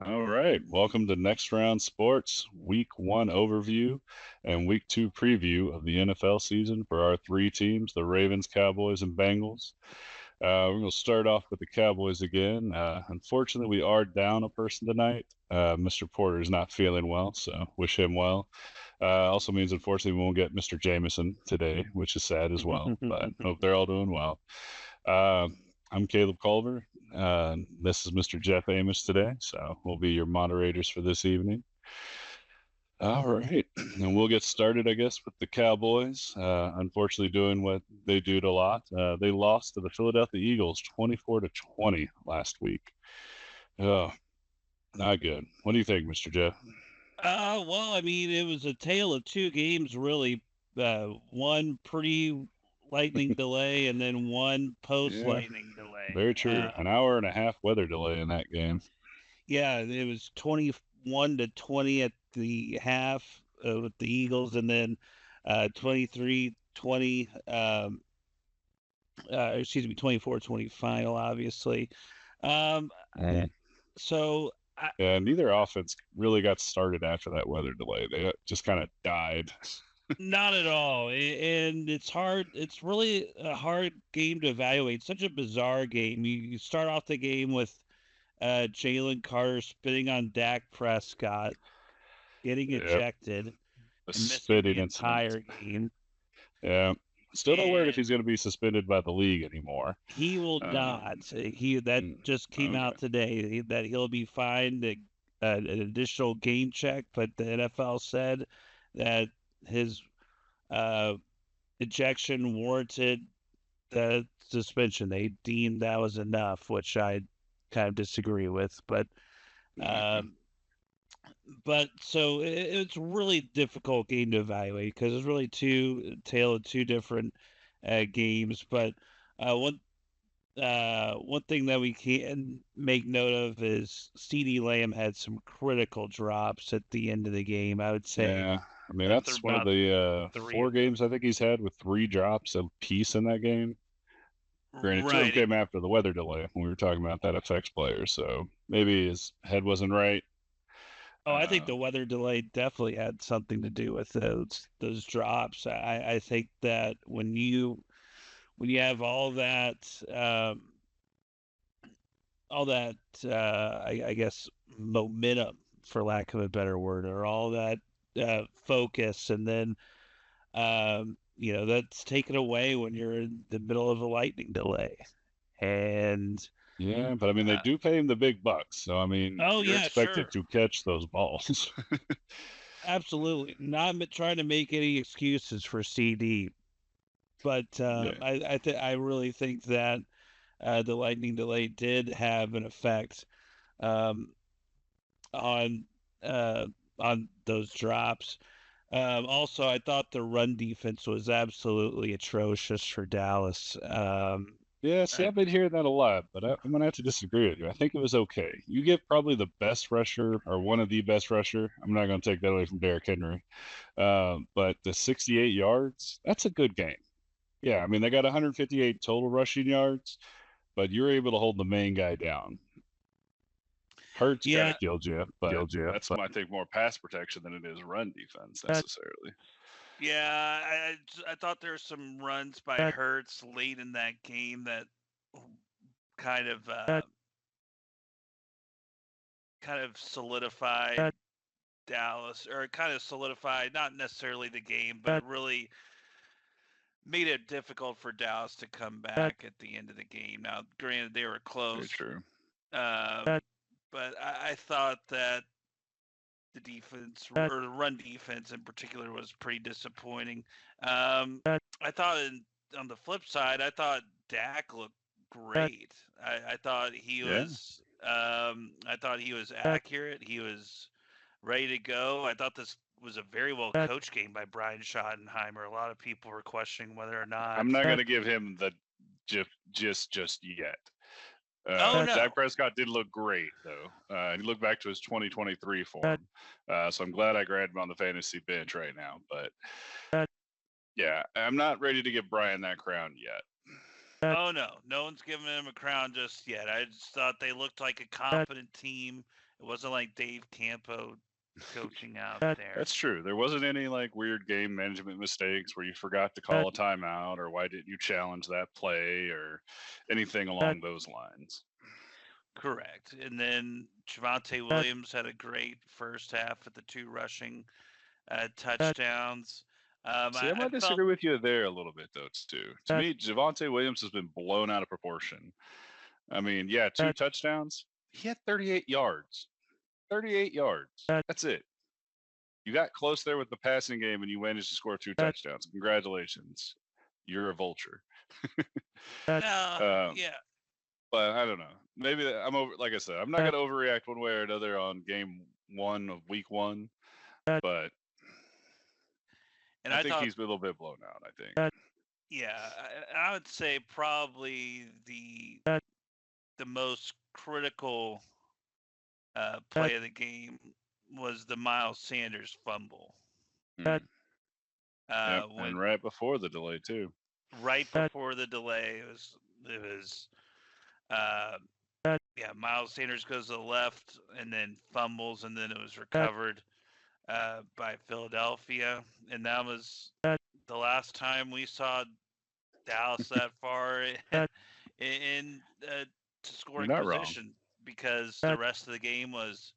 All right. Welcome to Next Round Sports Week 1 overview and Week 2 preview of the NFL season for our three teams, the Ravens, Cowboys, and Bengals. We're going to start off with the Cowboys again. Unfortunately, we are down a person tonight. Mr. Porter is not feeling well, so wish him well. Also means, unfortunately, we won't get Mr. Jameson today, which is sad as well, but hope they're all doing well. Uh, I'm Caleb Culver. This is Mr. Jeff Amos today, so we'll be your moderators for this evening. All right, and we'll get started, I guess, with the Cowboys. Unfortunately, doing what they do a lot. They lost to the Philadelphia Eagles 24-20 last week. Oh, not good. What do you think, Mr. Jeff? Well, I mean, it was a tale of two games, really. One pre-lightning delay, and then one Yeah, post-lightning delay. very true. An hour and a half weather delay in that game. Yeah, it was 21-20 at the half with the Eagles, and then 23-20. Excuse me, 24-20 final, obviously. Um, I, Mm. so I, Yeah, neither offense really got started after that weather delay. They just kind of died. Not at all. And it's hard. It's really a hard game to evaluate. Such a bizarre game. You start off the game with Jalen Carter spitting on Dak Prescott, getting Yep, ejected, a and missing spitting the incident. entire game. Yeah. Still not worried if And he's going to be suspended by the league anymore. he will Um, not. He that just came okay. out today that he'll be fined an additional game check. But the NFL said that his uh, ejection warranted the suspension. They deemed that was enough, which I kind of disagree with. Okay. Um, but so it's a really difficult game to evaluate because it's really two tale of two different games. But one thing that we can make note of is C.D. Lamb had some critical drops at the end of the game. I would say Yeah. I mean, that's one of about the three four of them. games I think he's had with three drops apiece in that game. Granted, two of them Right. came after the weather delay when we were talking about that affects players. So maybe his head wasn't right. Oh, I think Uh, the weather delay definitely had something to do with those drops. I think that when you have all that I guess momentum, for lack of a better word, or all that focus, and then that's taken away when you're in the middle of a lightning delay. And yeah, but I mean, they uh, do pay him the big bucks. So, I mean, oh you're yeah, expected sure. to catch those balls. Absolutely. Not trying to make any excuses for CD, but Yeah. I really think that the lightning delay did have an effect um, on uh, on those drops. Also, I thought the run defense was absolutely atrocious for Dallas. Yeah, see, I, I've been hearing that a lot, but I'm gonna have to disagree with you. I think it was okay. You get probably the best rusher or one of the best rusher. I'm not gonna take that away from Derrick Henry, but the 68 yards, that's a good game. Yeah, I mean they got 158 total rushing yards, but you're able to hold the main guy down. Hurts kind yeah, of killed you, but that's I think more pass protection than it is run defense necessarily. yeah. I thought there were some runs by Hurts late in that game that kind of uh, kind of solidified Dallas, or kind of solidified not necessarily the game, but really made it difficult for Dallas to come back at the end of the game. Now, granted, they were Very close, true. but I thought that the defense, or the run defense in particular, was pretty disappointing. Um, I thought on the flip side, I thought Dak looked great. I thought he Yeah. was. I thought he was accurate. He was ready to go. I thought this was a very well coached game by Brian Schottenheimer. A lot of people were questioning whether or not. I'm not gonna give him the just yet. Oh Dak no, Prescott did look great, though. He looked back to his 2023 form. So I'm glad I grabbed him on the fantasy bench right now. But yeah, I'm not ready to give Brian that crown yet. oh no, no one's giving him a crown just yet. I just thought they looked like a confident team It wasn't like Dave Campo coaching out there. That's true. There wasn't any like weird game management mistakes where you forgot to call a timeout or why didn't you challenge that play or anything along those lines. Correct. And then Javonte Williams had a great first half with the 2 rushing touchdowns. See, I I might felt disagree with you there a little bit, though, too. To me, Javonte Williams has been blown out of proportion. I mean, yeah, 2 touchdowns. He had 38 yards. 38 yards. That's it. You got close there with the passing game and you managed to score 2 touchdowns. Congratulations. You're a vulture. um, yeah. but I don't know. Maybe I'm over. Like I said, I'm not going to overreact one way or another on game 1 of week 1, but And I I think thought, he's a little bit blown out. I think. yeah, I would say probably the most critical play of the game was the Miles Sanders fumble. Hmm. Yep, and When right before the delay too. right before the delay, it was uh, yeah, Miles Sanders goes to the left and then fumbles, and then it was recovered by Philadelphia, and that was the last time we saw Dallas that far in You're scoring not wrong. position, because the rest of the game was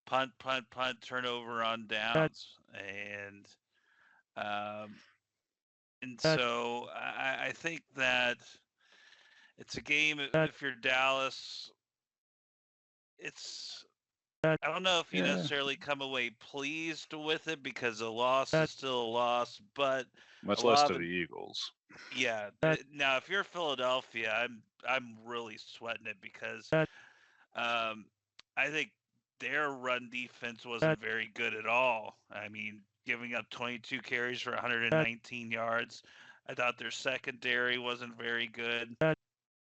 punt, punt, punt, turnover on downs, um, and so I think that it's a game. If you're Dallas, it's I don't know if you Yeah, necessarily come away pleased with it, because a loss is still a loss, but a much less lot to of the the Eagles. yeah. Now, if you're Philadelphia, I'm really sweating it, because um, I think their run defense wasn't very good at all. I mean, giving up 22 carries for 119 yards. I thought their secondary wasn't very good.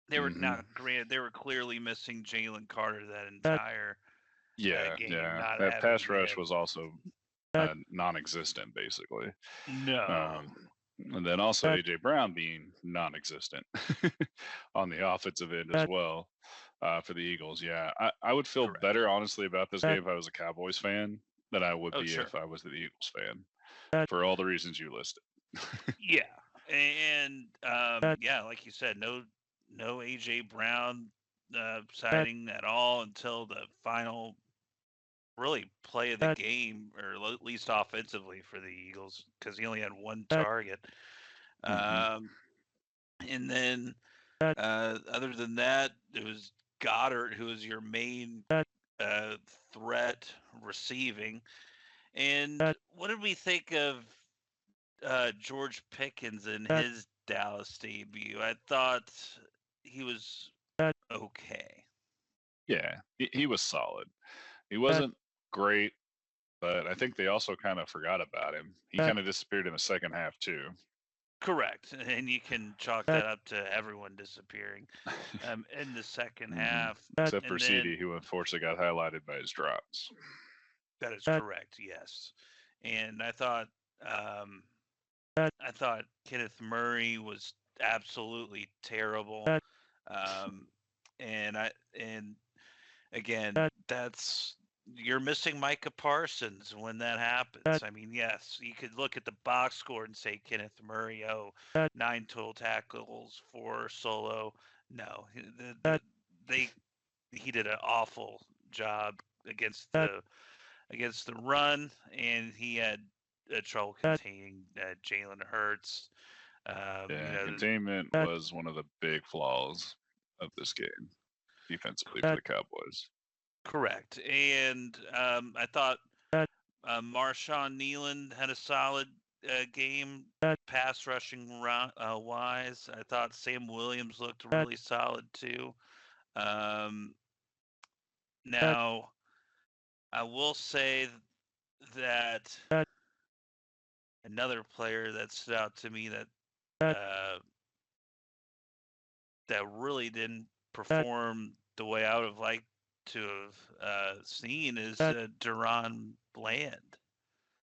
They were Hmm. not granted. They were clearly missing Jalen Carter that entire Yeah, game, yeah. not That having pass rush him. was also non-existent, basically. No, And then also AJ Brown being non-existent on the offensive end as well for the Eagles. Yeah, I would feel correct. better honestly about this game if I was a Cowboys fan than I would Oh, be sure. if I was the Eagles fan for all the reasons you listed. Yeah, and yeah, like you said, no AJ Brown sighting at all until the final really play of the game, or at least offensively for the Eagles, because he only had 1 target. Hmm. Um, and then other than that, it was Goddard who was your main uh, threat receiving. And what did we think of George Pickens in his Dallas debut? I thought he was okay. Yeah, he was solid. He wasn't great, but I think they also kind of forgot about him. He kind of disappeared in the second half too. Correct, and you can chalk that up to everyone disappearing in the second Hmm. half, Except for and then CD, who unfortunately got highlighted by his drops. that is correct, yes. And um, I thought Kenneth Murray was absolutely terrible, um, and again, that's you're missing Micah Parsons when that happens. I mean, yes, you could look at the box score and say Kenneth Murray, 9 total tackles, 4 solo. No, they he did an awful job against the run, and he had trouble containing Jalen Hurts. Yeah, containment was one of the big flaws of this game defensively for the Cowboys. correct. And I thought Marshawn Nealon had a solid game, pass rushing wise. I thought Sam Williams looked really solid too. Um, now, I will say that another player that stood out to me uh, that really didn't perform the way I would have liked to have seen is Duron Bland.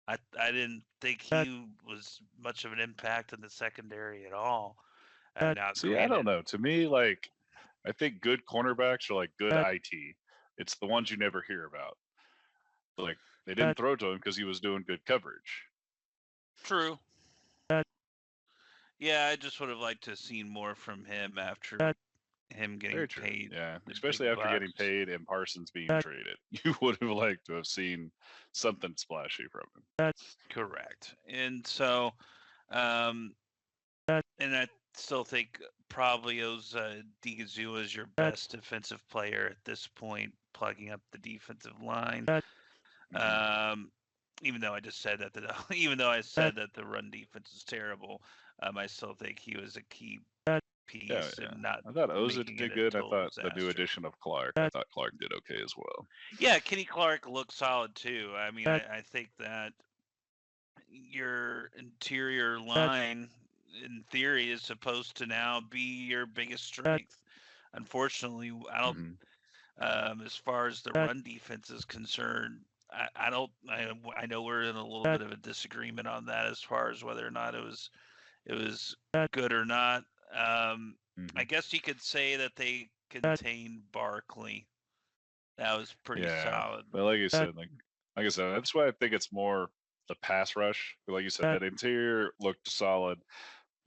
I didn't think he was much of an impact in the secondary at all. Now, See, I don't granted, know. To me, like, I think good cornerbacks are like good IT. It's the ones you never hear about. Like they didn't throw to him because he was doing good coverage. True. Yeah, I just would have liked to have seen more from him after him getting Very true. paid Yeah, the big especially after getting bucks. paid and Parsons being traded. You would have liked to have seen something splashy from him. Correct. And so, and I still think probably Digazua is your best defensive player at this point, plugging up the defensive line. Even though I just said that even though I said that the run defense is terrible, I still think he was a key piece Yeah. and not I thought Oza making it did a good. I total thought the new disaster. addition of Clark, I thought Clark did okay as well. Yeah, Kenny Clark looked solid too. I mean, I think that your interior line, in theory, is supposed to now be your biggest strength. Unfortunately, I don't. As far as the run defense is concerned, I don't. I know we're in a little bit of a disagreement on that as far as whether or not it was good or not. I guess you could say that they contained Barkley. That was pretty solid. But like you said, that's why I think it's more the pass rush. Like you said, that interior looked solid,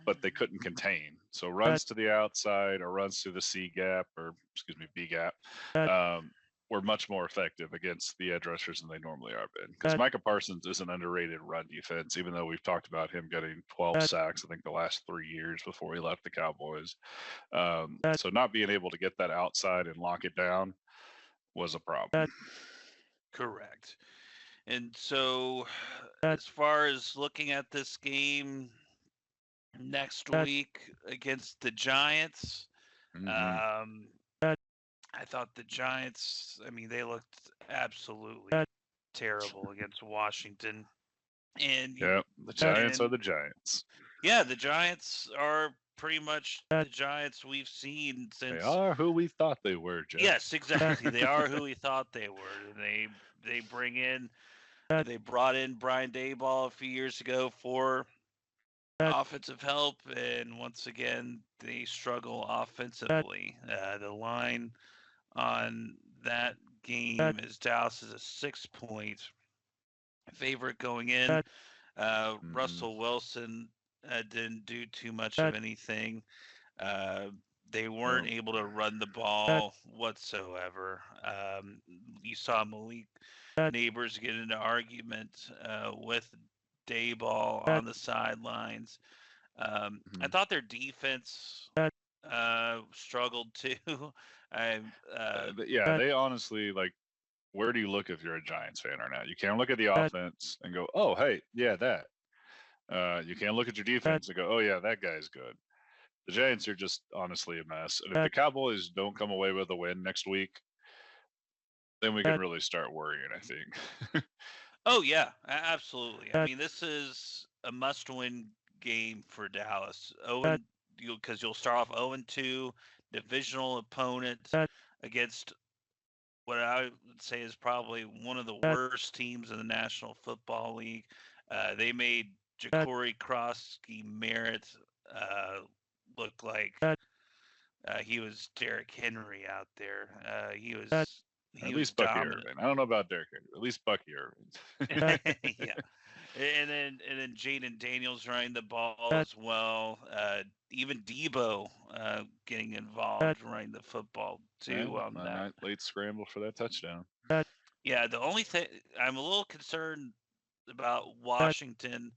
but they couldn't contain. So runs to the outside or runs to the C gap or excuse me B gap were much more effective against the edge rushers than they normally are. Been because Micah Parsons is an underrated run defense, even though we've talked about him getting 12 sacks I think the last 3 years before he left the Cowboys. So not being able to get that outside and lock it down was a problem. Correct. And so, as far as looking at this game next week against the Giants, I thought the Giants, I mean, they looked absolutely terrible against Washington. And yeah, the Giants are the Giants. Yeah, the Giants are pretty much the Giants we've seen since. They are who we thought they were, Jeff. Yes, exactly. They are who we thought they were. They brought in Brian Daboll a few years ago for offensive help, and once again they struggle offensively. The line on that game is Dallas is a 6-point favorite going in. Russell Wilson didn't do too much of anything. They weren't able to run the ball whatsoever. You saw Malik Neighbors get into argument with Dayball on the sidelines. I thought their defense struggled too. They honestly where do you look if you're a Giants fan right now? You can't look at the offense and go, oh, hey, yeah, that. You can't look at your defense and go, oh, yeah, that guy's good. The Giants are just honestly a mess. And if the Cowboys don't come away with a win next week, then we can really start worrying, I think. Oh, yeah, absolutely. I mean, this is a must-win game for Dallas. Because you'll start off 0-2, divisional opponent against what I would say is probably one of the worst teams in the National Football League. They made Ja'Cory Krosky Merritt look like he was Derrick Henry out there. He was at least Bucky dominant. Irvin. I don't know about Derrick Henry. At least Bucky Irvin. Yeah. And then Jaden Daniels running the ball as well. Even Debo getting involved running the football too. That late scramble for that touchdown. Yeah, the only thing I'm a little concerned about Washington.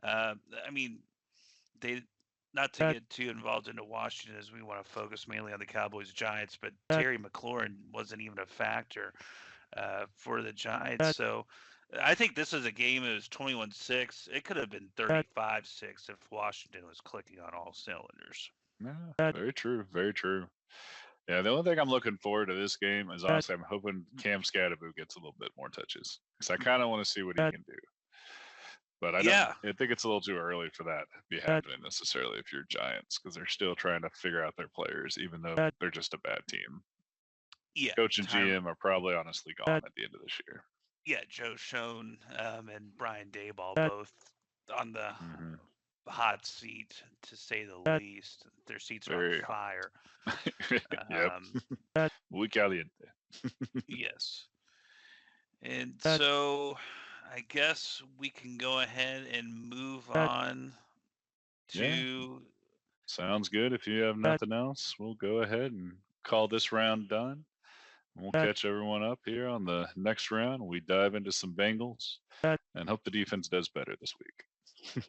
I mean, they not to get too involved into Washington as we want to focus mainly on the Cowboys Giants, but Terry McLaurin wasn't even a factor for the Giants. So I think this is a game that was 21-6. It could have been 35-6 if Washington was clicking on all cylinders. Yeah, very true. Very true. Yeah, the only thing I'm looking forward to this game is honestly I'm hoping Cam Scadaboo gets a little bit more touches because I kind of want to see what he can do. But I think it's a little too early for that to be happening necessarily if you're Giants because they're still trying to figure out their players, even though they're just a bad team. Yeah, Coach and GM are probably honestly gone at the end of this year. Yeah, Joe Schoen and Brian Daboll both on the hot seat, to say the least. Their seats are on Very fire. Yep. Um, Muy caliente. yes. And so I guess we can go ahead and move on Yeah. to. Sounds good. If you have nothing else, we'll go ahead and call this round done. We'll catch everyone up here on the next round. We dive into some Bengals and hope the defense does better this week.